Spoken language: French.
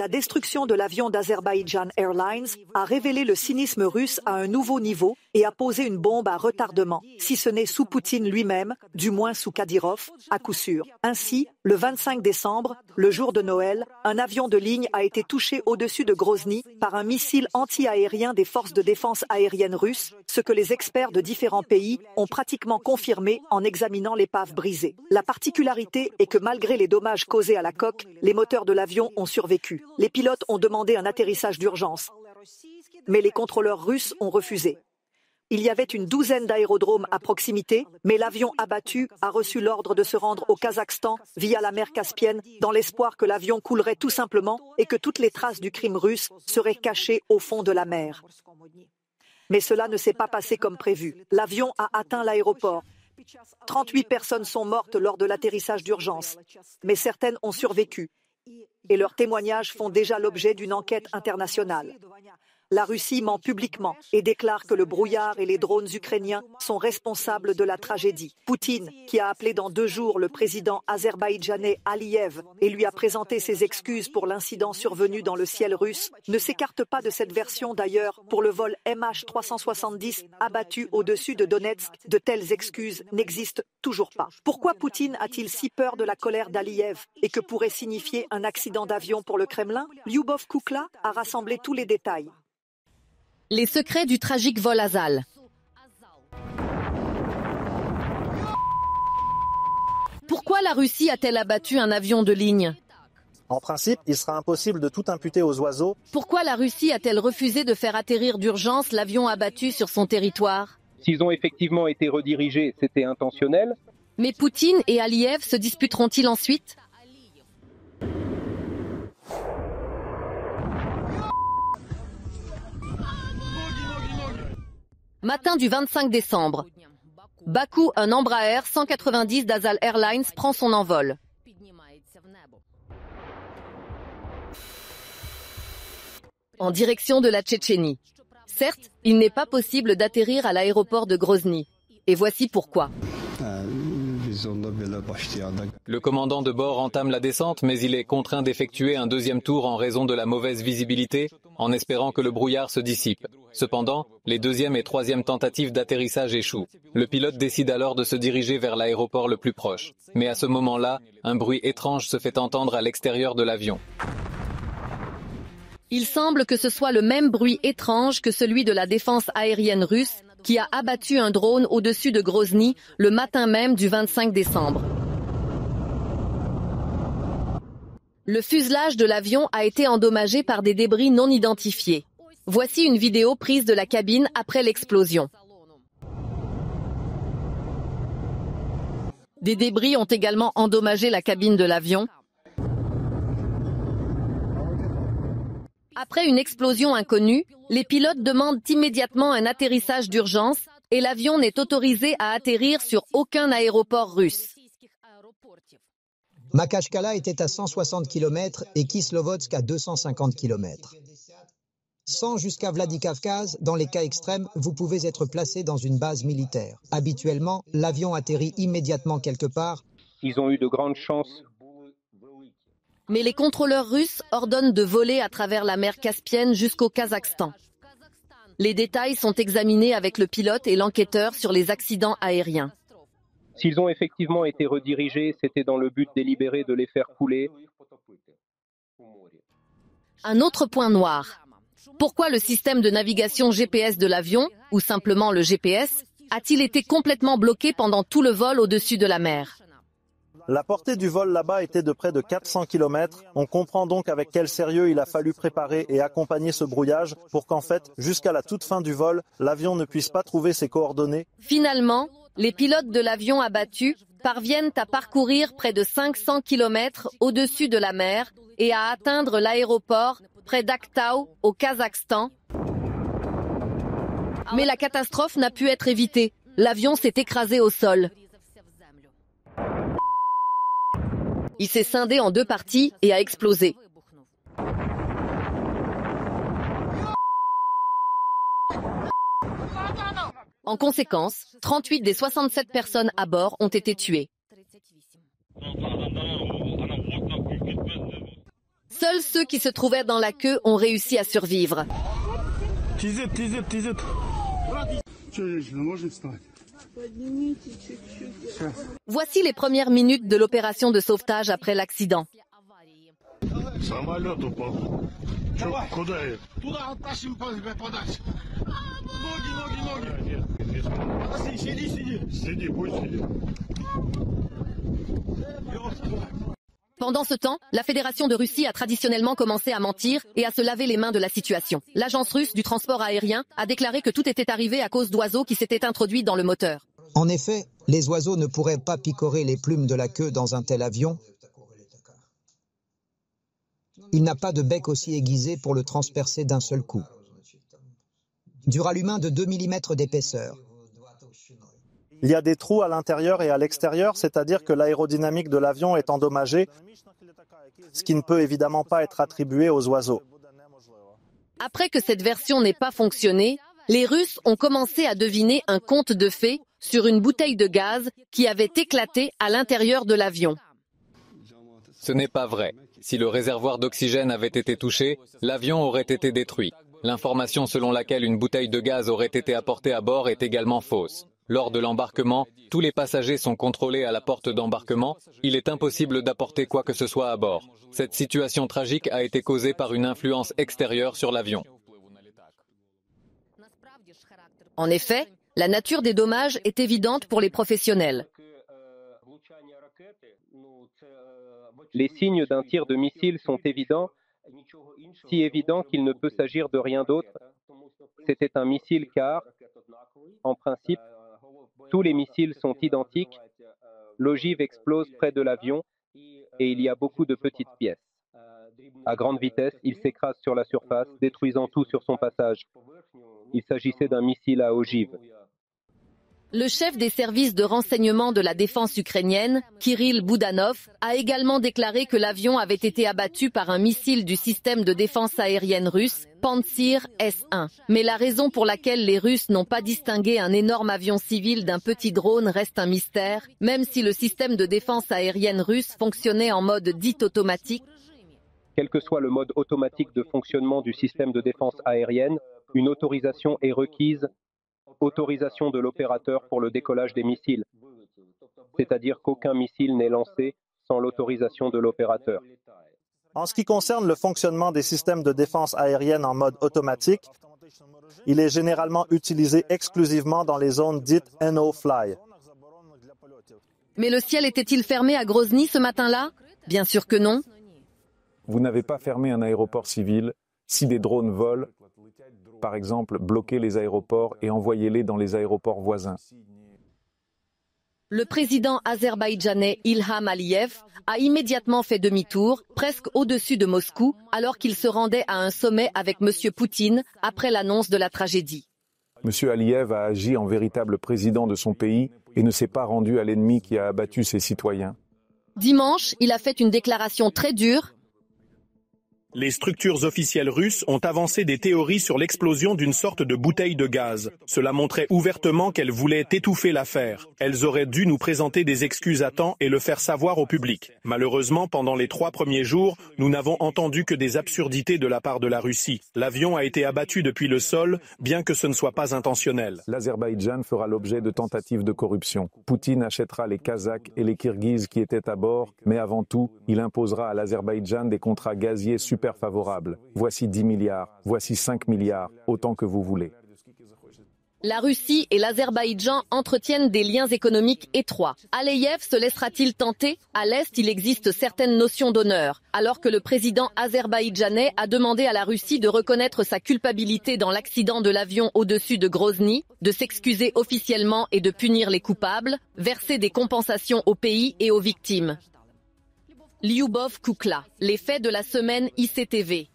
La destruction de l'avion d'Azerbaïdjan Airlines a révélé le cynisme russe à un nouveau niveau et a posé une bombe à retardement, si ce n'est sous Poutine lui-même, du moins sous Kadyrov, à coup sûr. Ainsi, le 25 décembre, le jour de Noël, un avion de ligne a été touché au-dessus de Grozny par un missile anti-aérien des forces de défense aérienne russes, ce que les experts de différents pays ont pratiquement confirmé en examinant l'épave brisée. La particularité est que malgré les dommages causés à la coque, les moteurs de l'avion ont survécu. Les pilotes ont demandé un atterrissage d'urgence, mais les contrôleurs russes ont refusé. Il y avait une douzaine d'aérodromes à proximité, mais l'avion abattu a reçu l'ordre de se rendre au Kazakhstan via la mer Caspienne dans l'espoir que l'avion coulerait tout simplement et que toutes les traces du crime russe seraient cachées au fond de la mer. Mais cela ne s'est pas passé comme prévu. L'avion a atteint l'aéroport. 38 personnes sont mortes lors de l'atterrissage d'urgence, mais certaines ont survécu et leurs témoignages font déjà l'objet d'une enquête internationale. La Russie ment publiquement et déclare que le brouillard et les drones ukrainiens sont responsables de la tragédie. Poutine, qui a appelé dans 2 jours le président azerbaïdjanais Aliyev et lui a présenté ses excuses pour l'incident survenu dans le ciel russe, ne s'écarte pas de cette version d'ailleurs pour le vol MH370 abattu au-dessus de Donetsk. De telles excuses n'existent toujours pas. Pourquoi Poutine a-t-il si peur de la colère d'Aliyev et que pourrait signifier un accident d'avion pour le Kremlin? Lyubov Kukla a rassemblé tous les détails. Les secrets du tragique vol Azal. Pourquoi la Russie a-t-elle abattu un avion de ligne? En principe, il sera impossible de tout imputer aux oiseaux. Pourquoi la Russie a-t-elle refusé de faire atterrir d'urgence l'avion abattu sur son territoire? S'ils ont effectivement été redirigés, c'était intentionnel. Mais Poutine et Aliyev se disputeront-ils ensuite? Matin du 25 décembre. Bakou, un Embraer 190 d'Azal Airlines prend son envol. En direction de la Tchétchénie. Certes, il n'est pas possible d'atterrir à l'aéroport de Grozny. Et voici pourquoi. Le commandant de bord entame la descente, mais il est contraint d'effectuer un deuxième tour en raison de la mauvaise visibilité, en espérant que le brouillard se dissipe. Cependant, les deuxième et troisième tentatives d'atterrissage échouent. Le pilote décide alors de se diriger vers l'aéroport le plus proche. Mais à ce moment-là, un bruit étrange se fait entendre à l'extérieur de l'avion. Il semble que ce soit le même bruit étrange que celui de la défense aérienne russe qui a abattu un drone au-dessus de Grozny le matin même du 25 décembre. Le fuselage de l'avion a été endommagé par des débris non identifiés. Voici une vidéo prise de la cabine après l'explosion. Des débris ont également endommagé la cabine de l'avion. Après une explosion inconnue, les pilotes demandent immédiatement un atterrissage d'urgence et l'avion n'est autorisé à atterrir sur aucun aéroport russe. Makachkala était à 160 km et Kislovodsk à 250 km. Sans jusqu'à Vladikavkaz, dans les cas extrêmes, vous pouvez être placé dans une base militaire. Habituellement, l'avion atterrit immédiatement quelque part. Ils ont eu de grandes chances. Mais les contrôleurs russes ordonnent de voler à travers la mer Caspienne jusqu'au Kazakhstan. Les détails sont examinés avec le pilote et l'enquêteur sur les accidents aériens. S'ils ont effectivement été redirigés, c'était dans le but délibéré de les faire couler. Un autre point noir. Pourquoi le système de navigation GPS de l'avion, ou simplement le GPS, a-t-il été complètement bloqué pendant tout le vol au-dessus de la mer? La portée du vol là-bas était de près de 400 km. On comprend donc avec quel sérieux il a fallu préparer et accompagner ce brouillage pour qu'en fait, jusqu'à la toute fin du vol, l'avion ne puisse pas trouver ses coordonnées. Finalement, les pilotes de l'avion abattu parviennent à parcourir près de 500 km au-dessus de la mer et à atteindre l'aéroport près d'Aktau, au Kazakhstan. Mais la catastrophe n'a pu être évitée. L'avion s'est écrasé au sol. Il s'est scindé en 2 parties et a explosé. En conséquence, 38 des 67 personnes à bord ont été tuées. Seuls ceux qui se trouvaient dans la queue ont réussi à survivre. Voici les premières minutes de l'opération de sauvetage après l'accident. Pendant ce temps, la Fédération de Russie a traditionnellement commencé à mentir et à se laver les mains de la situation. L'agence russe du transport aérien a déclaré que tout était arrivé à cause d'oiseaux qui s'étaient introduits dans le moteur. En effet, les oiseaux ne pourraient pas picorer les plumes de la queue dans un tel avion. Il n'a pas de bec aussi aiguisé pour le transpercer d'un seul coup. Du rallumement de 2 mm d'épaisseur. Il y a des trous à l'intérieur et à l'extérieur, c'est-à-dire que l'aérodynamique de l'avion est endommagée, ce qui ne peut évidemment pas être attribué aux oiseaux. Après que cette version n'ait pas fonctionné, les Russes ont commencé à deviner un conte de fées sur une bouteille de gaz qui avait éclaté à l'intérieur de l'avion. Ce n'est pas vrai. Si le réservoir d'oxygène avait été touché, l'avion aurait été détruit. L'information selon laquelle une bouteille de gaz aurait été apportée à bord est également fausse. Lors de l'embarquement, tous les passagers sont contrôlés à la porte d'embarquement. Il est impossible d'apporter quoi que ce soit à bord. Cette situation tragique a été causée par une influence extérieure sur l'avion. En effet, la nature des dommages est évidente pour les professionnels. Les signes d'un tir de missile sont évidents, si évidents qu'il ne peut s'agir de rien d'autre. C'était un missile car, en principe, tous les missiles sont identiques. L'ogive explose près de l'avion et il y a beaucoup de petites pièces. À grande vitesse, il s'écrase sur la surface, détruisant tout sur son passage. Il s'agissait d'un missile à ogive. Le chef des services de renseignement de la défense ukrainienne, Kirill Boudanov, a également déclaré que l'avion avait été abattu par un missile du système de défense aérienne russe, Pantsir S-1. Mais la raison pour laquelle les Russes n'ont pas distingué un énorme avion civil d'un petit drone reste un mystère, même si le système de défense aérienne russe fonctionnait en mode dit automatique. Quel que soit le mode automatique de fonctionnement du système de défense aérienne, une autorisation est requise. Autorisation de l'opérateur pour le décollage des missiles, c'est-à-dire qu'aucun missile n'est lancé sans l'autorisation de l'opérateur. En ce qui concerne le fonctionnement des systèmes de défense aérienne en mode automatique, il est généralement utilisé exclusivement dans les zones dites no-fly. Mais le ciel était-il fermé à Grozny ce matin-là? Bien sûr que non. Vous n'avez pas fermé un aéroport civil. Si des drones volent, par exemple, bloquez les aéroports et envoyez-les dans les aéroports voisins. Le président azerbaïdjanais Ilham Aliyev a immédiatement fait demi-tour, presque au-dessus de Moscou, alors qu'il se rendait à un sommet avec M. Poutine après l'annonce de la tragédie. M. Aliyev a agi en véritable président de son pays et ne s'est pas rendu à l'ennemi qui a abattu ses citoyens. Dimanche, il a fait une déclaration très dure. Les structures officielles russes ont avancé des théories sur l'explosion d'une sorte de bouteille de gaz. Cela montrait ouvertement qu'elles voulaient étouffer l'affaire. Elles auraient dû nous présenter des excuses à temps et le faire savoir au public. Malheureusement, pendant les 3 premiers jours, nous n'avons entendu que des absurdités de la part de la Russie. L'avion a été abattu depuis le sol, bien que ce ne soit pas intentionnel. L'Azerbaïdjan fera l'objet de tentatives de corruption. Poutine achètera les Kazakhs et les Kirghizes qui étaient à bord, mais avant tout, il imposera à l'Azerbaïdjan des contrats gaziers super favorables. Voici 10 milliards, voici 5 milliards, autant que vous voulez. La Russie et l'Azerbaïdjan entretiennent des liens économiques étroits. Aliyev se laissera-t-il tenter? À l'Est, il existe certaines notions d'honneur, alors que le président azerbaïdjanais a demandé à la Russie de reconnaître sa culpabilité dans l'accident de l'avion au-dessus de Grozny, de s'excuser officiellement et de punir les coupables, verser des compensations au pays et aux victimes. Lyubov Kukla, les faits de la semaine ICTV.